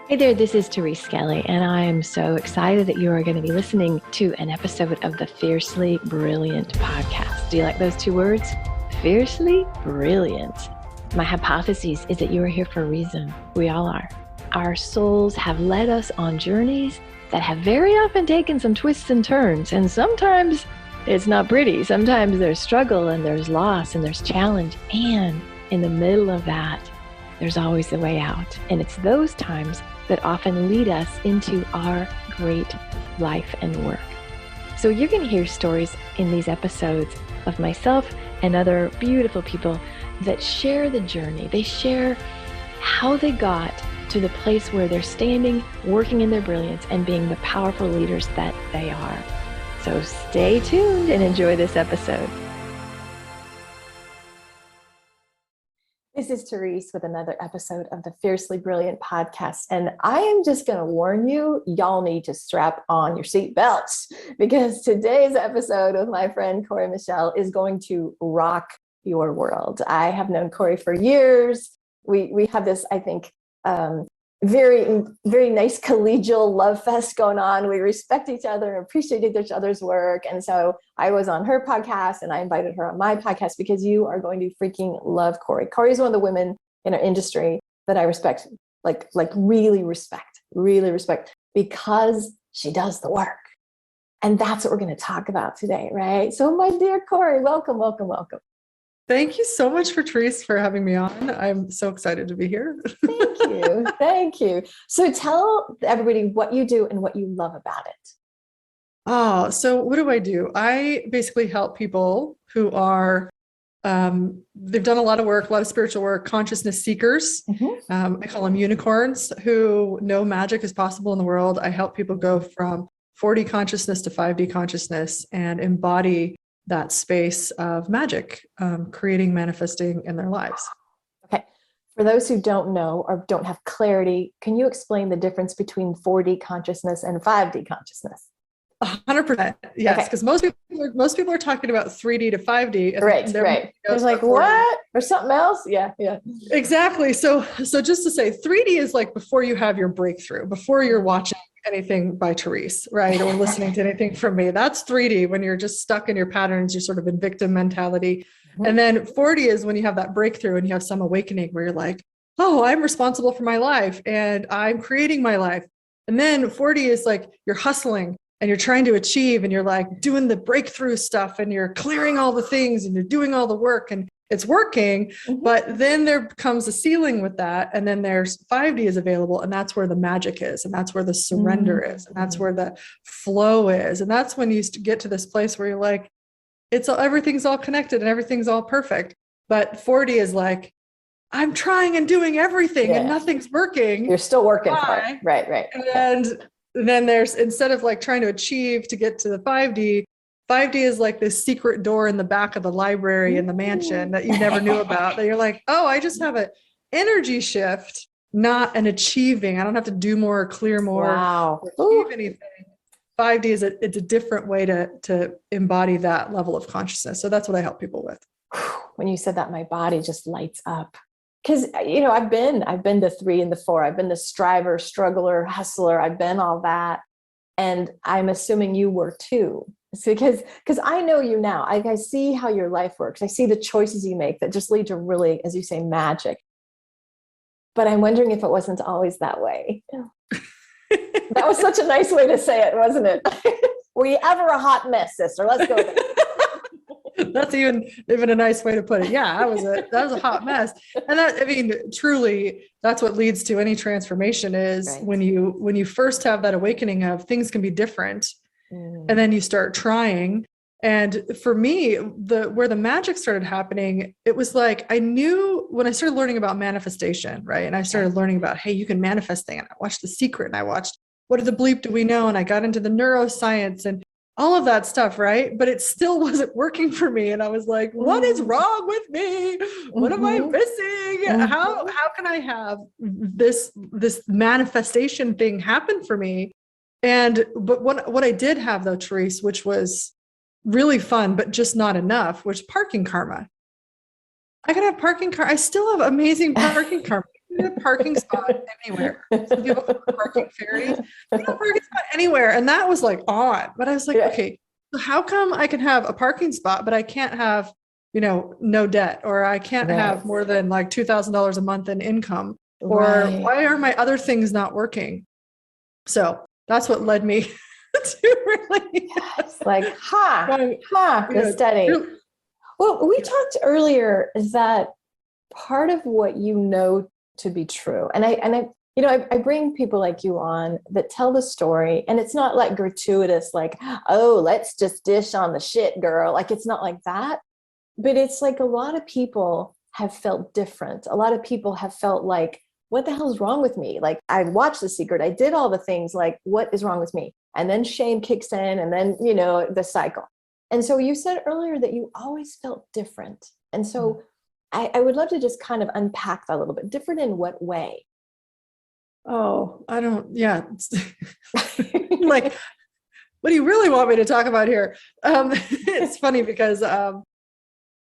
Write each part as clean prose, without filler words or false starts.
Hey there, this is Therese Skelly, and I am so excited that you are going to be listening to an episode of the Fiercely Brilliant podcast. Do you like those two words? Fiercely brilliant. My hypothesis is that you are here for a reason. We all are. Our souls have led us on journeys that have very often taken some twists and turns, and sometimes it's not pretty. Sometimes there's struggle and there's loss and there's challenge, and in the middle of that, there's always a way out. And it's those times that often lead us into our great life and work. So you're going to hear stories in these episodes of myself and other beautiful people that share the journey. They share how they got to the place where they're standing, working in their brilliance, and being the powerful leaders that they are. So stay tuned and enjoy this episode. This is Therese with another episode of the Fiercely Brilliant podcast. And I am just going to warn you, y'all need to strap on your seatbelts because today's episode with my friend Cory Michelle is going to rock your world. I have known Cory for years. We have this, I think, very, very nice collegial love fest going on. We respect each other and appreciate each other's work. And so I was on her podcast and I invited her on my podcast because you are going to freaking love Cory. Cory is one of the women in our industry that I respect, like really respect because she does the work. And that's what we're going to talk about today, right? So my dear Cory, welcome, welcome, welcome. Thank you so much Therese for having me on. I'm so excited to be here. Thank you. Thank you. So tell everybody what you do and what you love about it. Oh, so what do? I basically help people who are, they've done a lot of work, a lot of spiritual work, consciousness seekers. Mm-hmm. I call them unicorns who know magic is possible in the world. I help people go from 4D consciousness to 5D consciousness and embody that space of magic, creating, manifesting in their lives. Okay. For those who don't know or don't have clarity, can you explain the difference between 4D consciousness and 5D consciousness? 100%. Yes. Because most people are talking about 3D to 5D. And right. There's like, what? Or something else? Yeah. Exactly. So just to say 3D is like before you have your breakthrough, before you're watching anything by Therese, right? Or listening to anything from me. That's 3D when you're just stuck in your patterns, you're sort of in victim mentality. Mm-hmm. And then 4D is when you have that breakthrough and you have some awakening where you're like, oh, I'm responsible for my life and I'm creating my life. And then 4D is like you're hustling and you're trying to achieve and you're like doing the breakthrough stuff and you're clearing all the things and you're doing all the work and it's working, mm-hmm. But then there comes a ceiling with that. And then there's 5D is available. And that's where the magic is. And that's where the surrender is. And that's where the flow is. And that's when you get to this place where you're like, everything's all connected and everything's all perfect. But 4D is like, I'm trying and doing everything and nothing's working. You're still working for it. Right. And then there's, instead of like trying to achieve to get to the 5D is like this secret door in the back of the library in the mansion that you never knew about, that you're like, oh, I just have an energy shift, not an achieving. I don't have to do more or clear more or achieve anything. 5D is it's a different way to embody that level of consciousness. So that's what I help people with. When you said that, my body just lights up. Because, I've been the 3 and the 4. I've been the striver, struggler, hustler. I've been all that. And I'm assuming you were too. So because I know you now, I see how your life works. I see the choices you make that just lead to really, as you say, magic. But I'm wondering if it wasn't always that way. That was such a nice way to say it, wasn't it? Were you ever a hot mess, sister? Let's go there. That's even a nice way to put it. Yeah, that was a hot mess. And truly, that's what leads to any transformation is right. when you first have that awakening of things can be different. And then you start trying. And for me, where the magic started happening, it was like, I knew when I started learning about manifestation, right? And I started learning about, hey, you can manifest things. And I watched The Secret and I watched What the Bleep Do We Know? And I got into the neuroscience and all of that stuff, right? But it still wasn't working for me. And I was like, what is wrong with me? What am I missing? How can I have this manifestation thing happen for me? But what I did have though, Therese, which was really fun, but just not enough, was parking karma. I can have parking karma. I still have amazing parking karma. a parking spot anywhere. Some people call them parking fairies. They have a parking spot anywhere. And that was like odd. But I was like, okay, so how come I can have a parking spot, but I can't have, no debt, or I can't have more than like $2,000 a month in income, or why are my other things not working? So that's what led me to really the study. Well, we talked earlier that part of what you know to be true, and I bring people like you on that tell the story, and it's not like gratuitous, like, oh, let's just dish on the shit, girl. Like, it's not like that, but it's like a lot of people have felt different. A lot of people have felt like, what the hell is wrong with me? Like, I watched The Secret. I did all the things, like, what is wrong with me? And then shame kicks in, and then, the cycle. And so you said earlier that you always felt different. And so I would love to just kind of unpack that a little bit. Different in what way? Oh, I don't, yeah. Like, what do you really want me to talk about here? It's funny because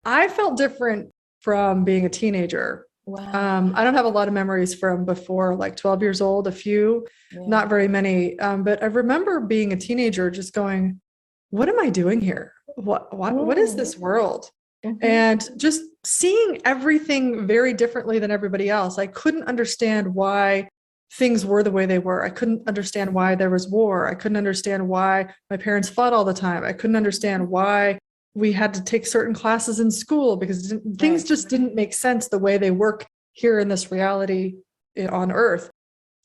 I felt different from being a teenager. Wow. I don't have a lot of memories from before, like 12 years old, a few, not very many. But I remember being a teenager just going, what am I doing here? What is this world? And just seeing everything very differently than everybody else. I couldn't understand why things were the way they were. I couldn't understand why there was war. I couldn't understand why my parents fought all the time. I couldn't understand why we had to take certain classes in school, because things just didn't make sense the way they work here in this reality on Earth.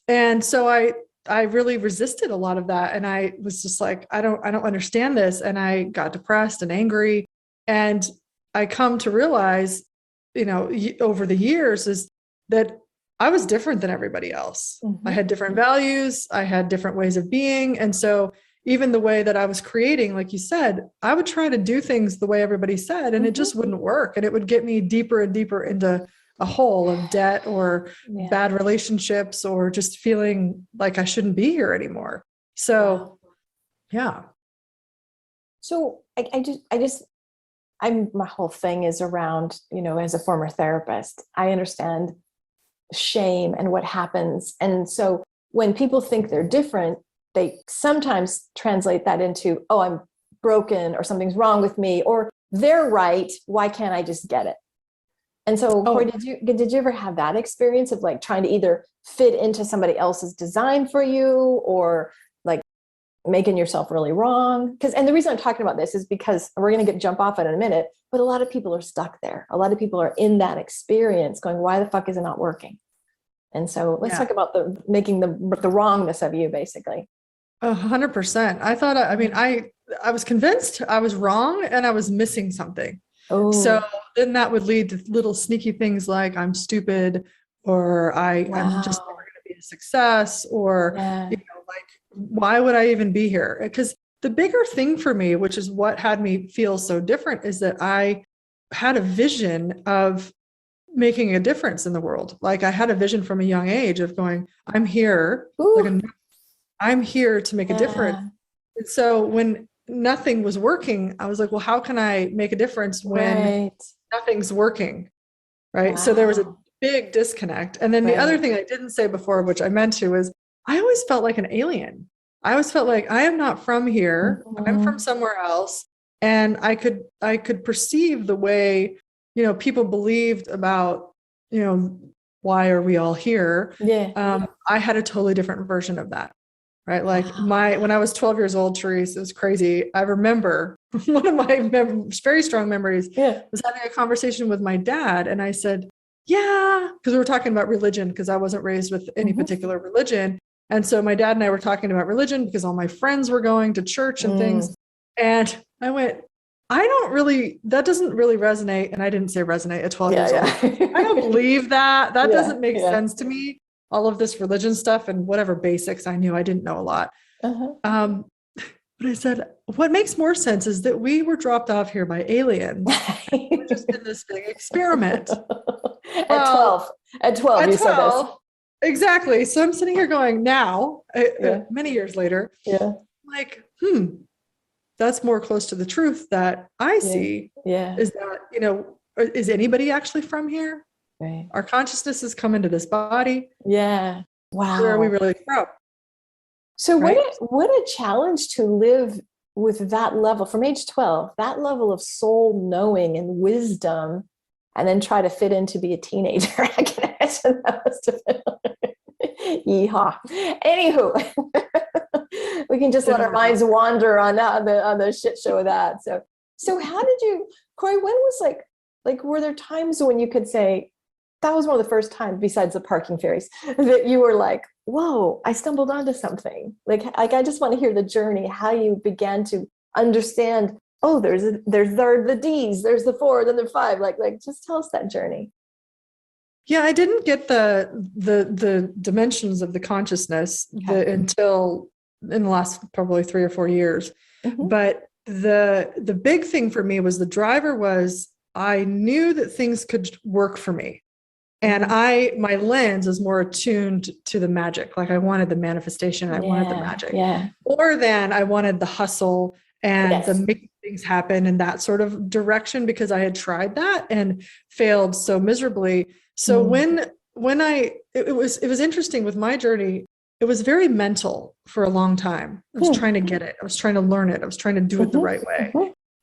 And so I really resisted a lot of that. And I was just like, I don't understand this. And I got depressed and angry. And I come to realize, over the years, is that I was different than everybody else. I had different values. I had different ways of being. And so even the way that I was creating, like you said, I would try to do things the way everybody said, and it just wouldn't work. And it would get me deeper and deeper into a hole of debt or bad relationships, or just feeling like I shouldn't be here anymore. So, yeah. So my whole thing is around, as a former therapist, I understand shame and what happens. And so when people think they're different, they sometimes translate that into, oh, I'm broken, or something's wrong with me, or they're right. Why can't I just get it? And so, Cory, did you ever have that experience of like trying to either fit into somebody else's design for you, or like making yourself really wrong? And the reason I'm talking about this is because we're going to jump off it in a minute, but a lot of people are stuck there. A lot of people are in that experience going, why the fuck is it not working? And so let's talk about making the wrongness of you, basically. 100%. I thought, I was convinced I was wrong and I was missing something. So then that would lead to little sneaky things like I'm stupid, or I'm just never going to be a success, or, like, why would I even be here? Because the bigger thing for me, which is what had me feel so different, is that I had a vision of making a difference in the world. Like, I had a vision from a young age of going, I'm here, I'm here to make a difference. And so when nothing was working, I was like, well, how can I make a difference when nothing's working? Right. Wow. So there was a big disconnect. And then the other thing I didn't say before, which I meant to, is I always felt like an alien. I always felt like I am not from here. I'm from somewhere else. And I could perceive the way, people believed about, why are we all here? I had a totally different version of that. Right. Like when I was 12 years old, Therese, it was crazy. I remember one of my very strong memories was having a conversation with my dad. And I said, because we were talking about religion, because I wasn't raised with any particular religion. And so my dad and I were talking about religion because all my friends were going to church and things. And I went, that doesn't really resonate. And I didn't say resonate at 12 years old. I don't believe that. That doesn't make sense to me. All of this religion stuff and whatever basics I knew, I didn't know a lot. But I said, what makes more sense is that we were dropped off here by aliens. We're just in this big experiment. At 12, you said this. Exactly. So I'm sitting here going now, many years later, like, that's more close to the truth that I see is that, is anybody actually from here? Right. Our consciousnesses come into this body. Yeah. Wow. Where are we really from? So right? what a challenge to live with that level from age 12, that level of soul knowing and wisdom, and then try to fit in to be a teenager. I can imagine that must have been yeehaw. Anywho, we can just let our minds wander on the shit show of that. So how did you, Cory, when was like, were there times when you could say, that was one of the first times besides the parking fairies that you were like, whoa, I stumbled onto something. Like I just want to hear the journey, how you began to understand, oh, there's the D's, there's the 4, then the 5, like just tell us that journey. Yeah, I didn't get the dimensions of the consciousness until in the last probably 3 or 4 years. Mm-hmm. But the big thing for me was the driver was I knew that things could work for me. And my lens is more attuned to the magic. Like I wanted the manifestation, I wanted the magic. Yeah. More than I wanted the hustle and the making things happen in that sort of direction, because I had tried that and failed so miserably. So when it was interesting with my journey, it was very mental for a long time. I was trying to get it. I was trying to learn it. I was trying to do it the right way.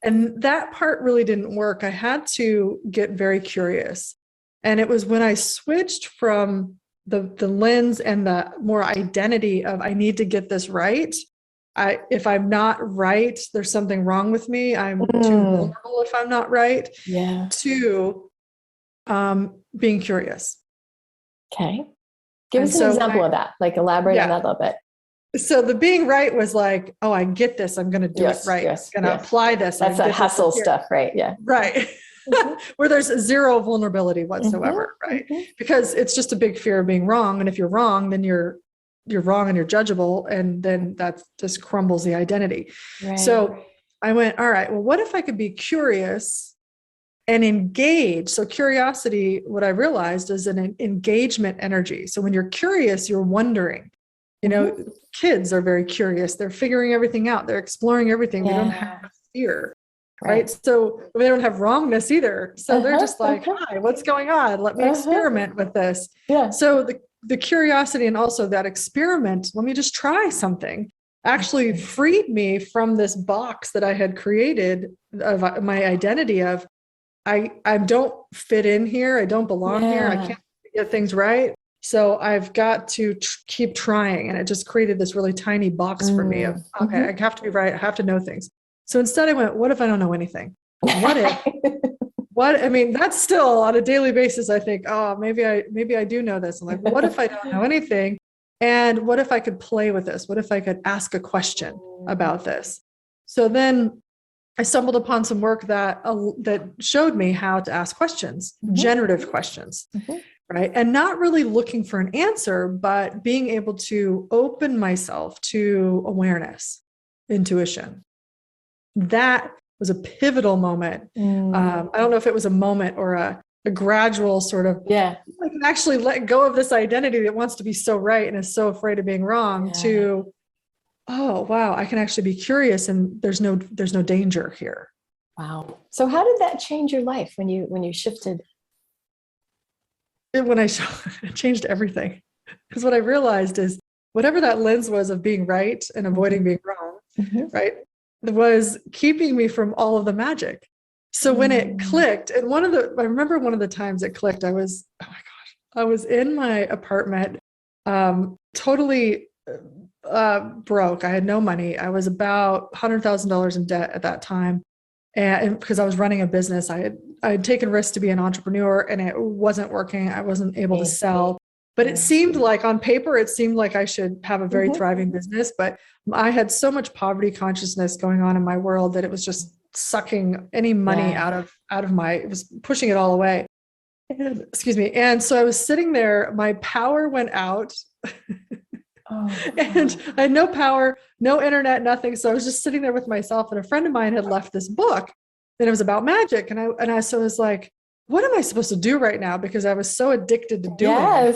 And that part really didn't work. I had to get very curious. And it was when I switched from the lens and the more identity of I need to get this right. If I'm not right, there's something wrong with me. I'm too vulnerable if I'm not right. Yeah. To being curious. Okay. Give us an example of that. Like elaborate on that a little bit. So the being right was like, oh, I get this. I'm going to do it right. I'm going to apply this. That's that hustle stuff, right? Yeah. Right. Where there's zero vulnerability whatsoever, right? Because it's just a big fear of being wrong. And if you're wrong, then you're wrong and you're judgeable. And then that just crumbles the identity. Right. So I went, all right, well, what if I could be curious and engage? So curiosity, what I realized is an engagement energy. So when you're curious, you're wondering. You know, kids are very curious. They're figuring everything out. They're exploring everything. They don't have fear. Right. So they don't have wrongness either. So they're just like, hi, what's going on? Let me experiment with this. Yeah. So the curiosity and also that experiment, let me just try something, actually freed me from this box that I had created of my identity of, I don't fit in here. I don't belong here. I can't get things right. So I've got to keep trying. And it just created this really tiny box for me of, okay, I have to be right. I have to know things. So instead I went, what if I don't know anything? What if, I mean, that's still on a daily basis. I think, oh, maybe I do know this. I'm like, what if I don't know anything? And what if I could play with this? What if I could ask a question about this? So then I stumbled upon some work that showed me how to ask questions, generative questions, right? And not really looking for an answer, but being able to open myself to awareness, intuition. That was a pivotal moment. I don't know if it was a moment or a gradual sort of, I can actually let go of this identity that wants to be so right and is so afraid of being wrong to, oh, wow, I can actually be curious and there's no danger here. Wow. So how did that change your life when you shifted? It changed everything. Because what I realized is whatever that lens was of being right and avoiding being wrong, right, was keeping me from all of the magic. So when it clicked, and I remember one of the times it clicked, I was in my apartment, totally broke. I had no money. I was about $100,000 in debt at that time. And because I was running a business, I had taken risks to be an entrepreneur and it wasn't working. I wasn't able to sell. But it seemed like on paper, it seemed like I should have a very thriving business. But I had so much poverty consciousness going on in my world that it was just sucking any money out of it was pushing it all away. Excuse me. And so I was sitting there, my power went out and I had no power, no internet, nothing. So I was just sitting there with myself, and a friend of mine had left this book and it was about magic. And I was like, what am I supposed to do right now? Because I was so addicted to doing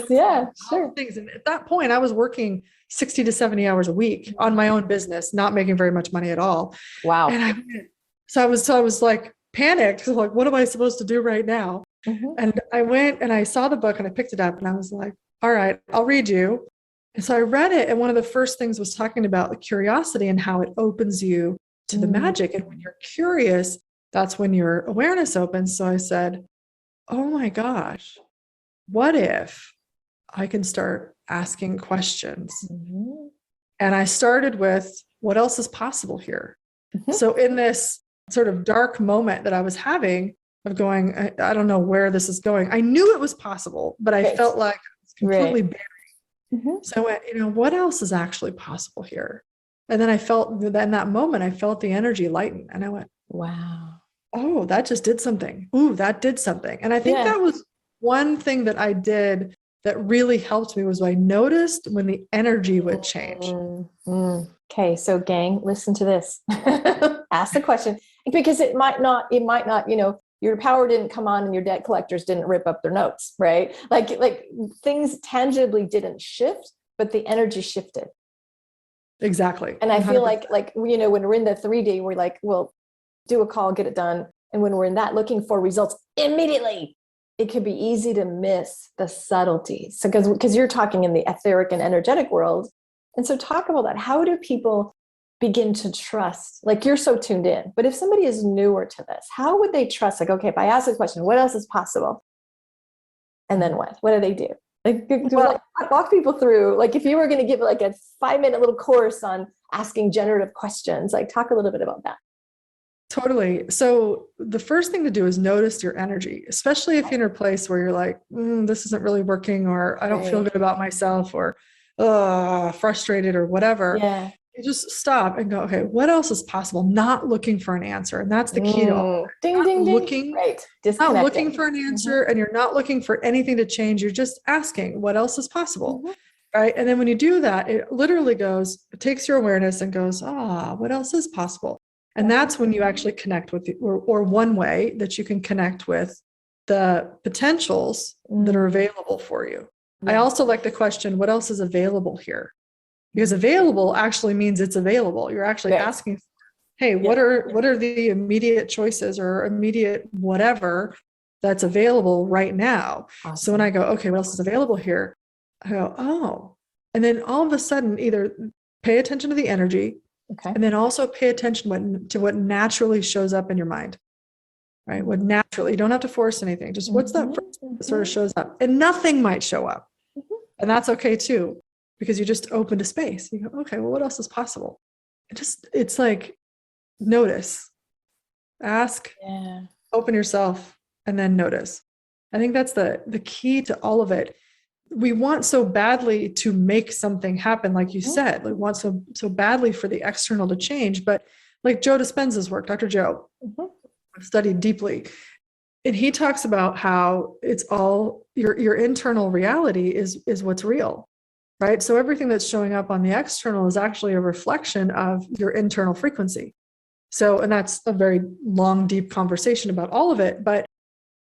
things. And at that point, I was working 60 to 70 hours a week on my own business, not making very much money at all. Wow. And so I was like panicked. Like, what am I supposed to do right now? And I went and I saw the book and I picked it up and I was like, all right, I'll read you. And so I read it. And one of the first things was talking about the curiosity and how it opens you to the magic. And when you're curious, that's when your awareness opens. So I said, oh my gosh, what if I can start asking questions? And I started with, what else is possible here? So in this sort of dark moment that I was having of going, I don't know where this is going. I knew it was possible, but I felt like I was completely buried. So I went, what else is actually possible here? And then I felt in that moment, I felt the energy lighten and I went, wow, oh, that just did something. Ooh, that did something. And I think that was one thing that I did that really helped me was I noticed when the energy would change. Okay. So gang, listen to this. Ask the question because it might not, your power didn't come on and your debt collectors didn't rip up their notes, right? Like things tangibly didn't shift, but the energy shifted. Exactly. And I 100%. Feel like, when we're in the 3D, we're like, well, do a call, get it done. And when we're in that looking for results immediately, it could be easy to miss the subtleties. So because you're talking in the etheric and energetic world. And so talk about that. How do people begin to trust? Like you're so tuned in, but if somebody is newer to this, how would they trust? Like, okay, if I ask this question, what else is possible? And then what? What do they do? Walk people through, like if you were going to give like a 5-minute little course on asking generative questions, like talk a little bit about that. Totally. So the first thing to do is notice your energy, especially if you're in a place where you're like, this isn't really working, or I don't feel good about myself, or frustrated or whatever. Yeah. You just stop and go, okay, what else is possible? Not looking for an answer. And that's the key to all. Ding, ding, ding. Right. Not looking for an answer and you're not looking for anything to change. You're just asking what else is possible. Right. And then when you do that, it literally it takes your awareness and goes, what else is possible? And that's when you actually connect with or one way that you can connect with the potentials that are available for you. I also like the question, what else is available here? Because available actually means it's available. You're actually asking, hey, what are the immediate choices or immediate whatever that's available right now? Awesome. So when I go, okay, what else is available here? I go, oh. And then all of a sudden, either pay attention to the energy, and then also pay attention to what naturally shows up in your mind, right? What naturally, you don't have to force anything. Just what's that first that sort of shows up? And nothing might show up. And that's okay too, because you just opened a space. You go, okay, well, what else is possible? It's like, notice, ask, open yourself, and then notice. I think that's the key to all of it. We want so badly to make something happen, like you said, we want so badly for the external to change. But like Joe Dispenza's work, Dr. Joe, I've studied deeply. And he talks about how it's all your internal reality is what's real, right? So everything that's showing up on the external is actually a reflection of your internal frequency. So, and that's a very long, deep conversation about all of it, but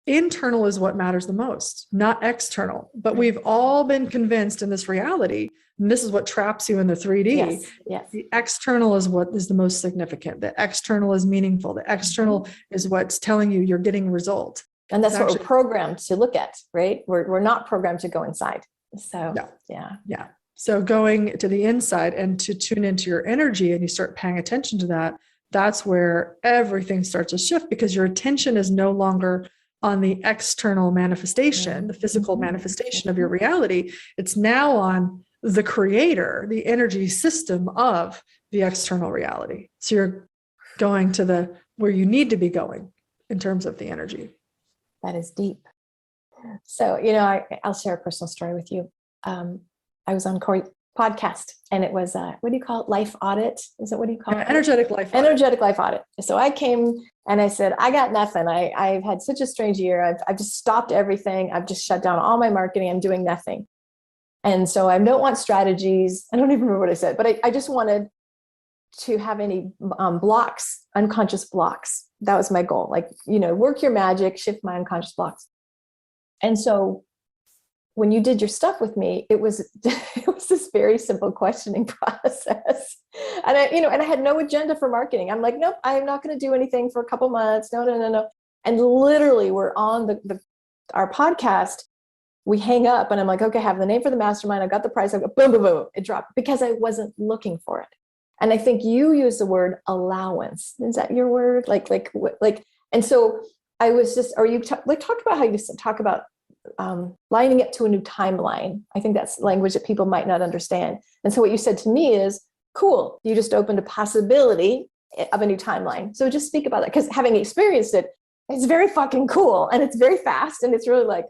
internal is what matters the most, not external. But we've all been convinced in this reality, and this is what traps you in the 3D. Yes. The external is what is the most significant. The external is meaningful. The external is what's telling you you're getting a result. And that's what we're programmed to look at, right? We're not programmed to go inside. So, yeah. So going to the inside and to tune into your energy and you start paying attention to that, that's where everything starts to shift, because your attention is no longer on the external manifestation, the physical manifestation of your reality. It's now on the creator, the energy system of the external reality. So you're going to where you need to be going in terms of the energy. That is deep. So, I'll share a personal story with you. I was on Cory podcast, and it was what do you call it? Life audit? Is it, what do you call it? Energetic life audit. Energetic life audit. So I came and I said, I got nothing. I've had such a strange year. I've just stopped everything. I've just shut down all my marketing. I'm doing nothing. And so I don't want strategies. I don't even remember what I said, but I just wanted to have any blocks, unconscious blocks. That was my goal. Like, work your magic, shift my unconscious blocks. And so when you did your stuff with me, it was this very simple questioning process. And I had no agenda for marketing. I'm like, nope, I'm not going to do anything for a couple months. No. And literally we're on the our podcast, we hang up and I'm like, okay, I have the name for the mastermind. I've got the price. I've got boom, boom, boom. It dropped because I wasn't looking for it. And I think you use the word allowance. Is that your word? And so I was just, or you talked about how you talk about lining up to a new timeline. I think that's language that people might not understand. And so what you said to me is, cool, you just opened a possibility of a new timeline. So just speak about that, because having experienced it, it's very fucking cool and it's very fast and it's really like,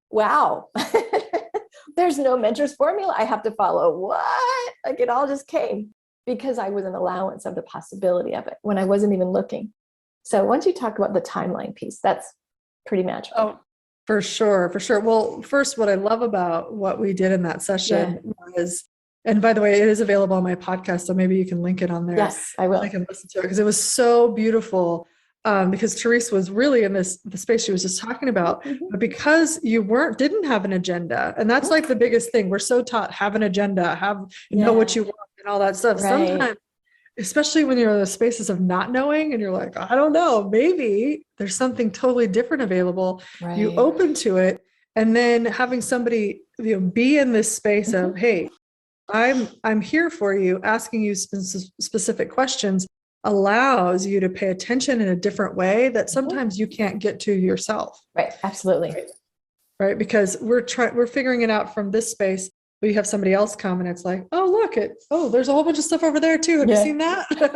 wow, there's no mentor's formula I have to follow. What? Like it all just came because I was an allowance of the possibility of it when I wasn't even looking. So once you talk about the timeline piece, that's pretty magical. Oh, for sure. For sure. Well, first, what I love about what we did in that session was, and by the way, it is available on my podcast, so maybe you can link it on there. Yes, I will. I can listen to it because it was so beautiful. Because Therese was really in the space she was just talking about, but because you didn't have an agenda, and that's like the biggest thing. We're so taught, have an agenda, know what you want and all that stuff. Right. Sometimes, especially when you're in the spaces of not knowing and you're like, I don't know, maybe there's something totally different available. Right. You open to it, and then having somebody, be in this space of, hey, I'm here for you, asking you specific questions, allows you to pay attention in a different way that sometimes you can't get to yourself. Right. Absolutely. Right. Because we're figuring it out from this space, but you have somebody else come and it's like, oh, look, there's a whole bunch of stuff over there too. Have you seen that? Oh,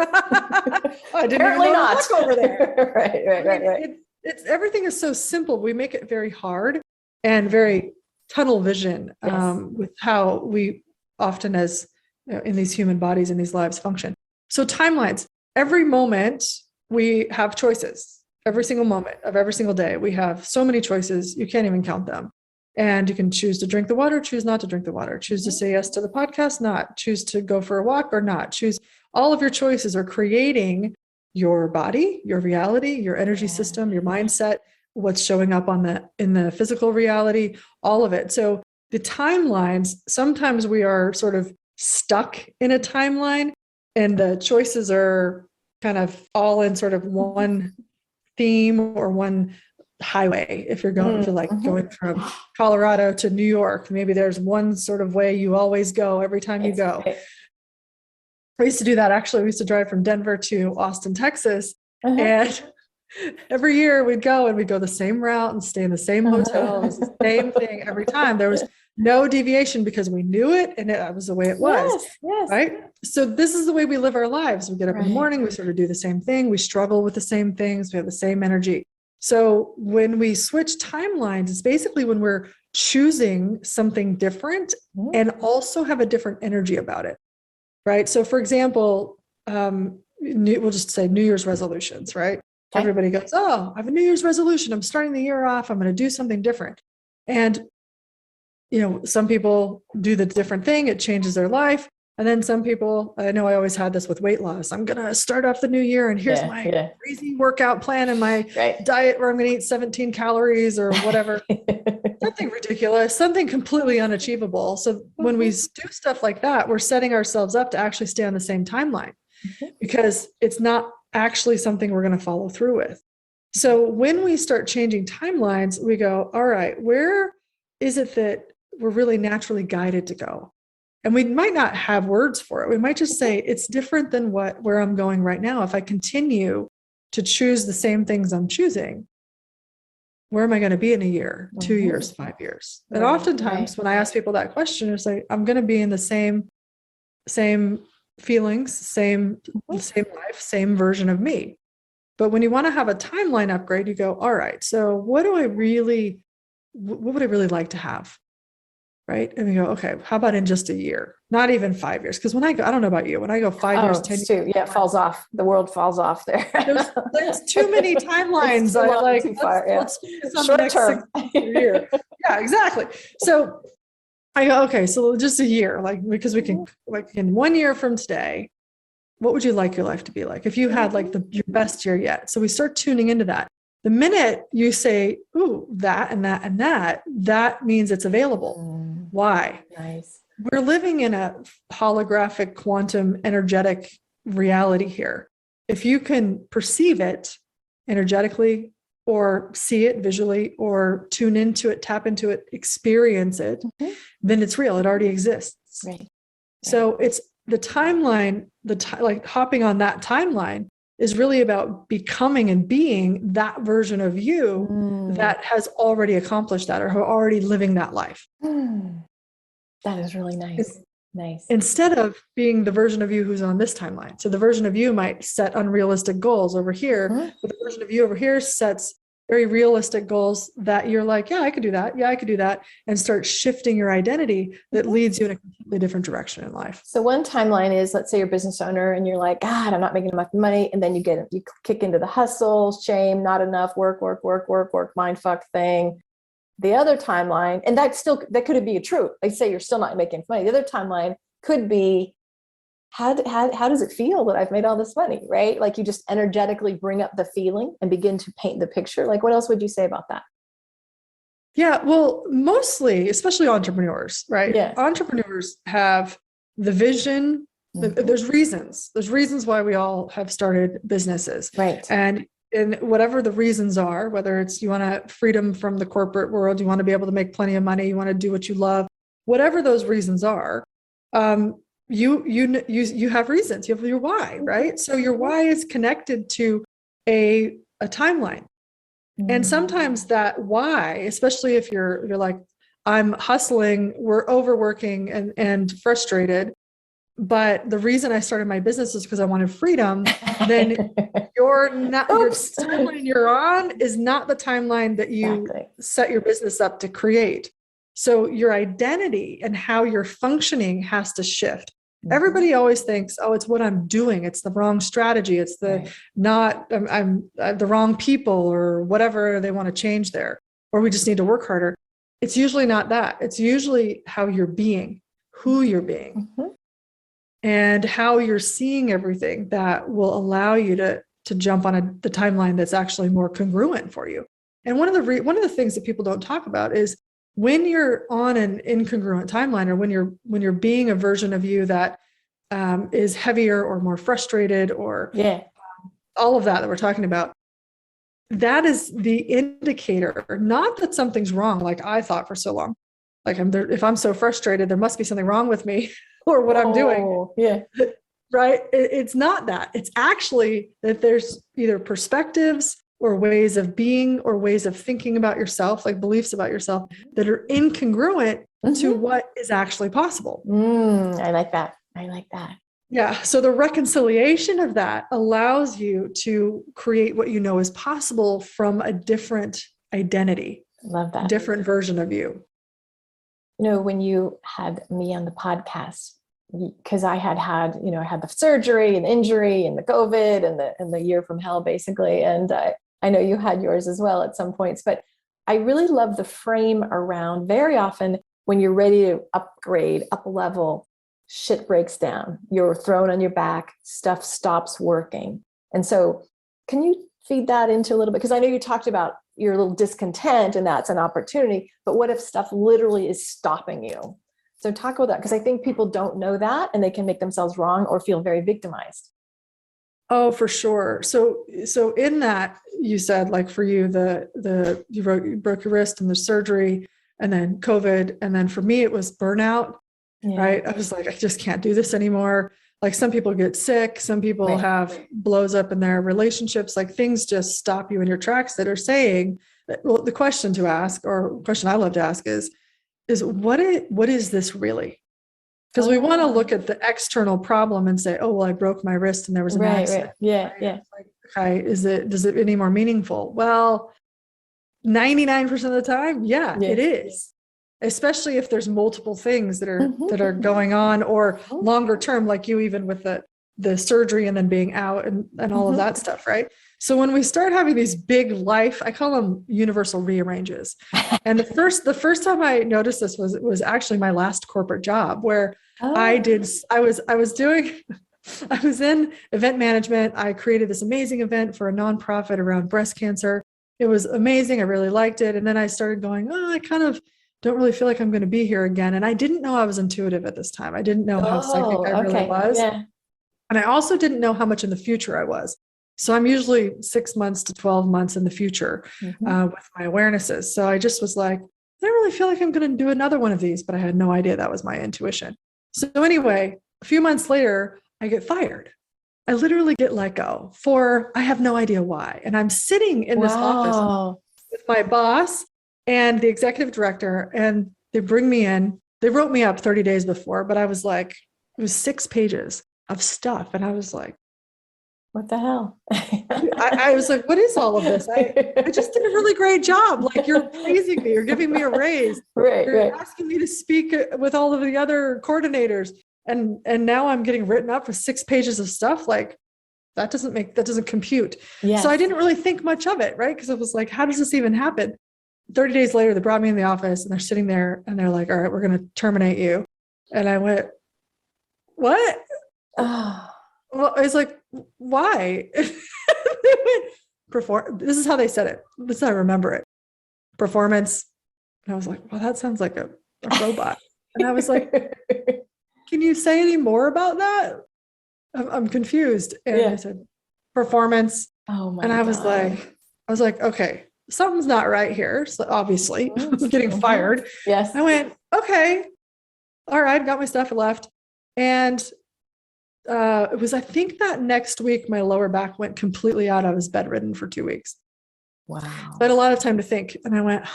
I didn't Apparently even know not. to look over there. Right. It's everything is so simple. We make it very hard and very tunnel vision with how we often as in these human bodies in these lives function. So timelines. Every moment we have choices. Every single moment of every single day, we have so many choices. You can't even count them. And you can choose to drink the water, choose not to drink the water, choose to say yes to the podcast, not choose to go for a walk or not choose. All of your choices are creating your body, your reality, your energy system, your mindset, what's showing up in the physical reality, all of it. So the timelines, sometimes we are sort of stuck in a timeline and the choices are kind of all in sort of one theme or one highway. If you're going going from Colorado to New York, maybe there's one sort of way you always go every time you go. Right. I used to do that. Actually, we used to drive from Denver to Austin, Texas. And every year we'd go the same route and stay in the same hotel. It was the same thing every time. There was no deviation because we knew it and that was the way it was. Yes. Right. So this is the way we live our lives. We get up in the morning, we sort of do the same thing. We struggle with the same things. We have the same energy. So when we switch timelines, it's basically when we're choosing something different and also have a different energy about it. Right. So for example, we'll just say New Year's resolutions, right? Okay. Everybody goes, oh, I have a New Year's resolution. I'm starting the year off. I'm going to do something different. And, some people do the different thing. It changes their life. And then some people, I know I always had this with weight loss. I'm going to start off the new year and here's my crazy workout plan and my diet where I'm going to eat 17 calories or whatever. Something ridiculous, something completely unachievable. So when we do stuff like that, we're setting ourselves up to actually stay on the same timeline because it's not actually something we're going to follow through with. So when we start changing timelines, we go, all right, where is it that we're really naturally guided to go? And we might not have words for it. We might just say it's different than where I'm going right now. If I continue to choose the same things I'm choosing, where am I going to be in a year, 2 years, 5 years? And oftentimes when I ask people that question, it's like, I'm going to be in the same feelings, same life, same version of me. But when you want to have a timeline upgrade, you go, all right, so what would I really like to have? Right. And we go, okay, how about in just a year? Not even 5 years. Because when I don't know about you, when I go 5 years, 10 years. Yeah, it falls off. The world falls off there. There's too many timelines. Let's focus on the next 6 year. Yeah, exactly. So I go, okay, so just a year, because we can, in 1 year from today, what would you like your life to be like? If you had your best year yet. So we start tuning into that. The minute you say, ooh, that and that and that means it's available. Why? Nice. We're living in a holographic, quantum, energetic reality here. If you can perceive it energetically, or see it visually or tune into it, tap into it, experience it, then it's real. It already exists. Right. So it's the timeline, like hopping on that timeline is really about becoming and being that version of you that has already accomplished that or who are already living that life. That is really nice. Nice. Instead of being the version of you who's on this timeline. So the version of you might set unrealistic goals over here, but the version of you over here sets very realistic goals that you're like, yeah, I could do that. Yeah, I could do that. And start shifting your identity that leads you in a completely different direction in life. So one timeline is, let's say you're a business owner and you're like, God, I'm not making enough money. And then you kick into the hustle, shame, not enough, work, mind fuck thing. The other timeline, and that could be true. They say you're still not making money. The other timeline could be, how does it feel that I've made all this money, right? Like you just energetically bring up the feeling and begin to paint the picture. Like what else would you say about that? Yeah, well, mostly, especially entrepreneurs, right? Yeah. Entrepreneurs have the vision. There's reasons. There's reasons why we all have started businesses. Right. And whatever the reasons are, whether it's you want to freedom from the corporate world, you want to be able to make plenty of money, you want to do what you love, whatever those reasons are, you have reasons. You have your why, right? So your why is connected to a timeline. And sometimes that why, especially if you're like, I'm hustling, we're overworking and frustrated, but the reason I started my business is because I wanted freedom, then your timeline you're on is not the timeline that you set your business up to create. So your identity and how you're functioning has to shift. Everybody always thinks, oh, it's what I'm doing. It's the wrong strategy. It's I'm the wrong people or whatever they want to change there, or we just need to work harder. It's usually not that. It's usually how you're being, who you're being, and how you're seeing everything that will allow you to jump on the timeline that's actually more congruent for you. And one of the things that people don't talk about is when you're on an incongruent timeline, or when you're being a version of you that is heavier or more frustrated, or all of that we're talking about, that is the indicator, not that something's wrong, like I thought for so long. Like if I'm so frustrated, there must be something wrong with me or what I'm doing. Yeah. Right? It's not that. It's actually that there's either perspectives or ways of being or ways of thinking about yourself, like beliefs about yourself, that are incongruent to what is actually possible. I like that. Yeah. So the reconciliation of that allows you to create what you know is possible from a different identity. Love that. Different version of you. You know, when you had me on the podcast, because I had the surgery and injury and the COVID and the year from hell, basically. And I know you had yours as well at some points, but I really love the frame around, very often when you're ready to upgrade, up a level, shit breaks down. You're thrown on your back, stuff stops working. And so can you feed that into a little bit? Because I know you talked about your little discontent and that's an opportunity, but what if stuff literally is stopping you? So talk about that, because I think people don't know that and they can make themselves wrong or feel very victimized. Oh, for sure. So in that, you said, like for you, you broke your wrist and the surgery, and then COVID, and then for me it was burnout. Right? I was like, I just can't do this anymore. Like some people get sick, some people have blows up in their relationships, like things just stop you in your tracks that are saying that, well, the question to ask, or question I love to ask is what is this really? Because we want to look at the external problem and say, oh, well, I broke my wrist and there was an accident. Yeah. Like, okay, does it any more meaningful? Well, 99% of the time, it is. Especially if there's multiple things that are going on, or longer term, like you, even with the surgery and then being out and all of that stuff, right? So when we start having these big life, I call them universal rearranges. And the first time I noticed this was actually my last corporate job, where I was in event management. I created this amazing event for a nonprofit around breast cancer. It was amazing. I really liked it. And then I started going, I kind of don't really feel like I'm going to be here again. And I didn't know I was intuitive at this time. I didn't know how psychic I really was. Yeah. And I also didn't know how much in the future I was. So I'm usually 6 months to 12 months in the future with my awarenesses. So I just was like, I don't really feel like I'm going to do another one of these, but I had no idea that was my intuition. So anyway, a few months later, I get fired. I literally get let go for, I have no idea why. And I'm sitting in this office with my boss and the executive director, and they bring me in. They wrote me up 30 days before, but I was like, it was 6 pages of stuff. And I was like, what the hell? I was like, what is all of this? I just did a really great job. Like, you're praising me. You're giving me a raise. You're asking me to speak with all of the other coordinators. And now I'm getting written up for 6 pages of stuff. Like, that doesn't compute. Yes. So I didn't really think much of it, right? Because I was like, how does this even happen? 30 days later, they brought me in the office and they're sitting there and they're like, all right, we're going to terminate you. And I went, what? Oh. Well, I was like, why? They went, this is how they said it. This is how I remember it. Performance. And I was like, well, that sounds like a robot. And I was like, can you say any more about that? I'm confused. And I said, performance. Oh my God. And I was like, okay, something's not right here. So obviously I was getting fired. Yes. I went, okay, all right, got my stuff and left. And it was, I think that next week, my lower back went completely out. I was bedridden for 2 weeks. Wow. So I had a lot of time to think. And I went,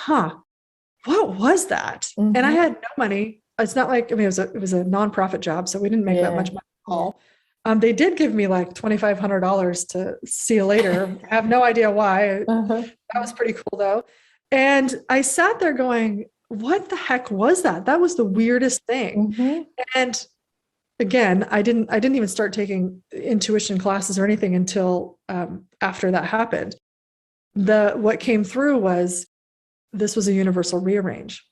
what was that? And I had no money. It's not like, I mean, it was a nonprofit job, so we didn't make that much money at all. They did give me like $2,500 to see you later. I have no idea why. That was pretty cool though. And I sat there going, what the heck was that? That was the weirdest thing. And again, I didn't even start taking intuition classes or anything until after that happened. What came through was, this was a universal rearrange.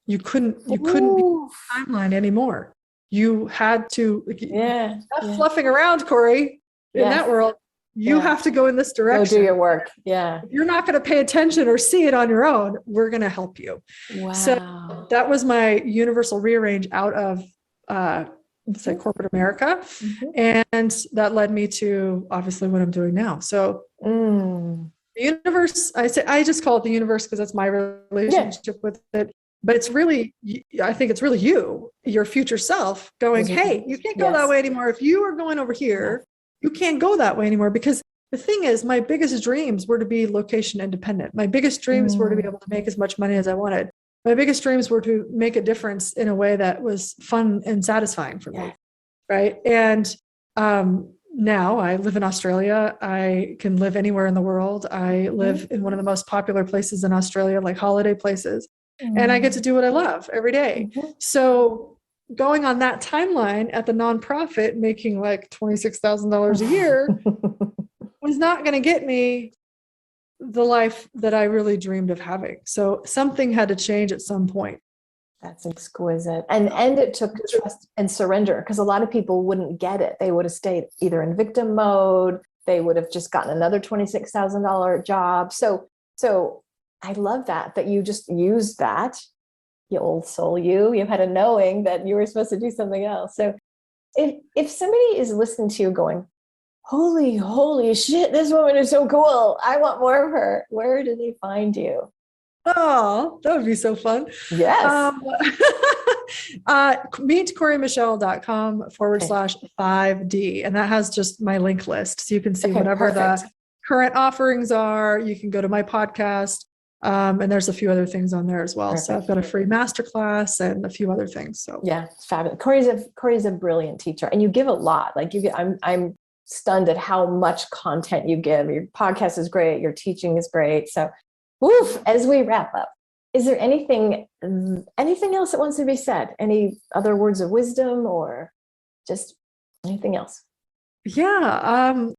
You couldn't be timeline anymore. You had to stop fluffing around, Cory, in that world. You have to go in this direction. Go do your work. Yeah. If you're not going to pay attention or see it on your own, we're going to help you. Wow. So that was my universal rearrange out of say corporate America. And that led me to obviously what I'm doing now. So the universe, I just call it the universe because that's my relationship with it. But it's really, I think it's really your future self going, hey, you can't go that way anymore. If you are going over here, you can't go that way anymore. Because the thing is, my biggest dreams were to be location independent. My biggest dreams were to be able to make as much money as I wanted. My biggest dreams were to make a difference in a way that was fun and satisfying for me. Right. And now I live in Australia. I can live anywhere in the world. I live in one of the most popular places in Australia, like holiday places. And I get to do what I love every day. So going on that timeline at the nonprofit, making like $26,000 a year was not going to get me the life that I really dreamed of having. So something had to change at some point. That's exquisite. And it took trust and surrender, because a lot of people wouldn't get it. They would have stayed either in victim mode. They would have just gotten another $26,000 job. So I love that you just used that, you old soul, you had a knowing that you were supposed to do something else. So if somebody is listening to you going, holy shit, this woman is so cool, I want more of her, where do they find you? Oh, that would be so fun. Yes. Meet CoryMichelle.com/5D. And that has just my link list. So you can see whatever the current offerings are. You can go to my podcast. And there's a few other things on there as well. Perfect. So I've got a free masterclass and a few other things. So yeah, it's fabulous. Cory's a brilliant teacher, and you give a lot. Like I'm stunned at how much content you give. Your podcast is great. Your teaching is great. So as we wrap up, is there anything else that wants to be said? Any other words of wisdom or just anything else? Yeah.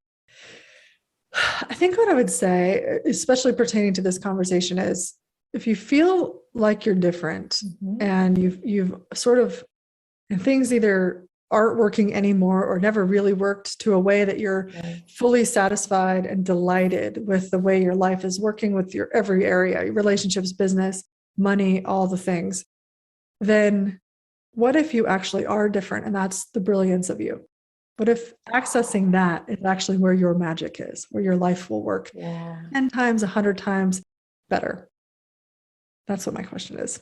I think what I would say, especially pertaining to this conversation, is if you feel like you're different and you've sort of, and things either aren't working anymore or never really worked to a way that you're fully satisfied and delighted with the way your life is working with your every area, your relationships, business, money, all the things, then what if you actually are different? And that's the brilliance of you. What if accessing that is actually where your magic is, where your life will work 10 times, 100 times better? That's what my question is.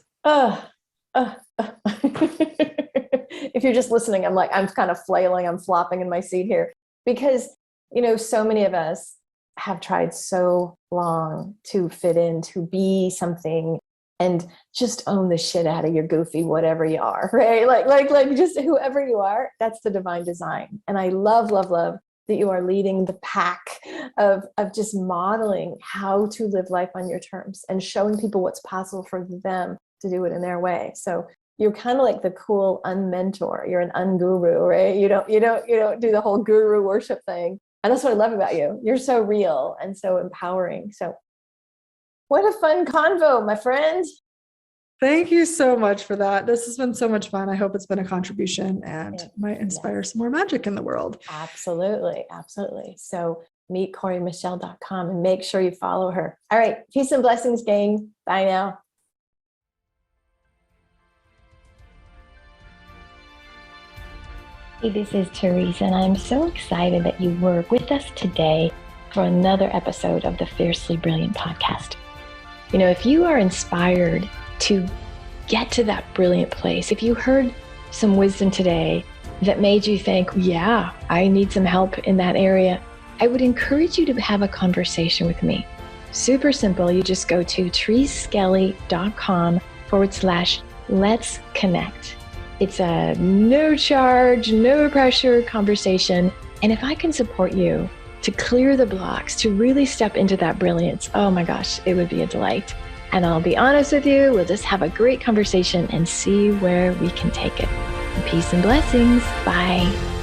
If you're just listening, I'm kind of flailing, I'm flopping in my seat here because, so many of us have tried so long to fit in, to be something and just own the shit out of your goofy, whatever you are, right? Like just whoever you are, that's the divine design. And I love, love, love that you are leading the pack of just modeling how to live life on your terms and showing people what's possible for them to do it in their way. So you're kind of like the cool unmentor. You're an unguru, right? You don't do the whole guru worship thing. And that's what I love about you. You're so real and so empowering. So what a fun convo, my friend. Thank you so much for that. This has been so much fun. I hope it's been a contribution and might inspire some more magic in the world. Absolutely. Absolutely. So meet CoryMichelle.com and make sure you follow her. All right. Peace and blessings, gang. Bye now. Hey, this is Therese, and I'm so excited that you were with us today for another episode of the Fiercely Brilliant podcast. If you are inspired to get to that brilliant place, if you heard some wisdom today that made you think, yeah, I need some help in that area, I would encourage you to have a conversation with me. Super simple. You just go to thereseskelly.com/let's connect. It's a no charge, no pressure conversation. And if I can support you to clear the blocks, to really step into that brilliance, oh my gosh, it would be a delight. And I'll be honest with you, we'll just have a great conversation and see where we can take it. Peace and blessings. Bye.